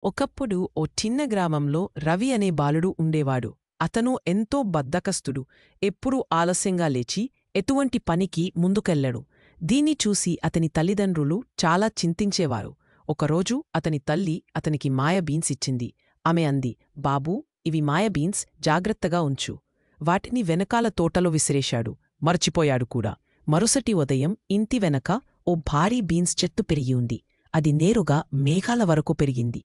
ఒకప్పుడు ఓ చిన్న గ్రామంలో రవి అనే బాలుడు ఉండేవాడు. అతను ఎంతో బద్ధకస్తుడు. ఎప్పుడూ ఆలస్యంగా లేచి ఎటువంటి పనికి ముందుకెళ్లడు. దీన్ని చూసి అతని తల్లిదండ్రులు చాలా చింతించేవారు. ఒకరోజు అతని తల్లి అతనికి మాయ బీన్స్ ఇచ్చింది. ఆమె అంది, బాబూ, ఇవి మాయ బీన్స్, జాగ్రత్తగా ఉంచు. వాటిని వెనకాల తోటలో విసిరేశాడు. మరచిపోయాడు కూడా. మరుసటి ఉదయం ఇంటి వెనక ఓ భారీ బీన్స్ చెట్టు పెరిగి ఉంది. అది నేరుగా మేఘాల వరకు పెరిగింది.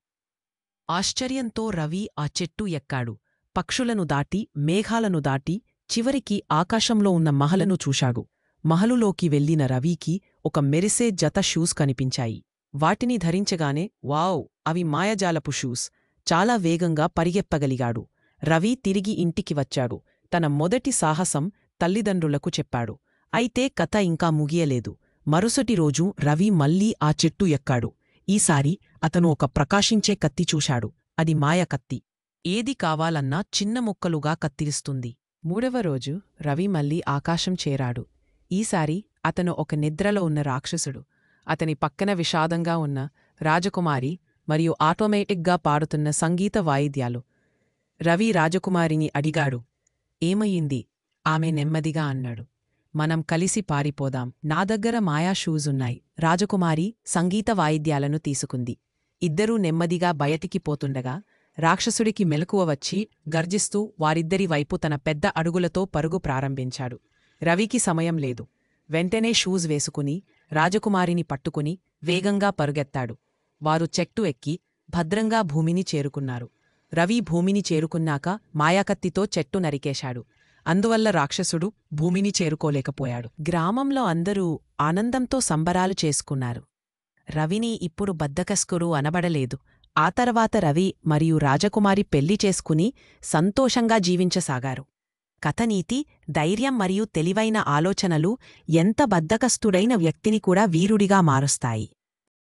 ఆశ్చర్యంతో రవి ఆ చెట్టు ఎక్కాడు. పక్షులను దాటి, మేఘాలను దాటి, చివరికి ఆకాశంలో ఉన్న మహలను చూశాడు. మహలులోకి వెళ్లిన రవికి ఒక మెరిసే జత షూస్ కనిపించాయి. వాటిని ధరించగానే వావ్, అవి మాయజాలపు షూస్! చాలా వేగంగా పరిగెత్తగలిగాడు. రవి తిరిగి ఇంటికి వచ్చాడు. తన మొదటి సాహసం తల్లిదండ్రులకు చెప్పాడు. అయితే కథ ఇంకా ముగియలేదు. మరుసటి రోజు రవి మళ్లీ ఆ చెట్టు ఎక్కాడు. ఈసారి అతను ఒక ప్రకాశించే కత్తి చూశాడు. అది మాయ కత్తి. ఏది కావాలన్నా చిన్న ముక్కలుగా కత్తిరిస్తుంది. మూడవ రోజు రవి మళ్లీ ఆకాశం చేరాడు. ఈసారి అతను ఒక నిద్రలో ఉన్న రాక్షసుడు. అతని పక్కన విషాదంగా ఉన్న రాజకుమారి మరియు ఆటోమేటిక్గా పాడుతున్న సంగీత వాయిద్యాలు. రవి రాజకుమారిని అడిగాడు, ఏమయ్యింది? ఆమె నెమ్మదిగా అన్నాడు, మనం కలిసి పారిపోదాం. నా దగ్గర మాయా షూజున్నాయి. రాజకుమారి సంగీత వాయిద్యాలను తీసుకుంది. ఇద్దరూ నెమ్మదిగా బయటికి పోతుండగా రాక్షసుడికి మెలకువ వచ్చి గర్జిస్తూ వారిద్దరి వైపు తన పెద్ద అడుగులతో పరుగు ప్రారంభించాడు. రవికి సమయం లేదు. వెంటనే షూజ్ వేసుకుని రాజకుమారిని పట్టుకుని వేగంగా పరుగెత్తాడు. వారు చెట్టు ఎక్కి భద్రంగా భూమిని చేరుకున్నారు. రవి భూమిని చేరుకున్నాక మాయాకత్తితో చెట్టు నరికేశాడు. అందువల్ల రాక్షసుడు భూమిని చేరుకోలేకపోయాడు. గ్రామంలో అందరూ ఆనందంతో సంబరాలు చేసుకున్నారు. రవిని ఇప్పుడు బద్ధకస్కుడు అనబడలేదు. ఆ తర్వాత రవి మరియు రాజకుమారి పెళ్లి చేసుకుని సంతోషంగా జీవించసాగారు. కథనీతి: ధైర్యం మరియు తెలివైన ఆలోచనలు ఎంత బద్ధకస్తుడైన వ్యక్తిని కూడా వీరుడిగా మారుస్తాయి.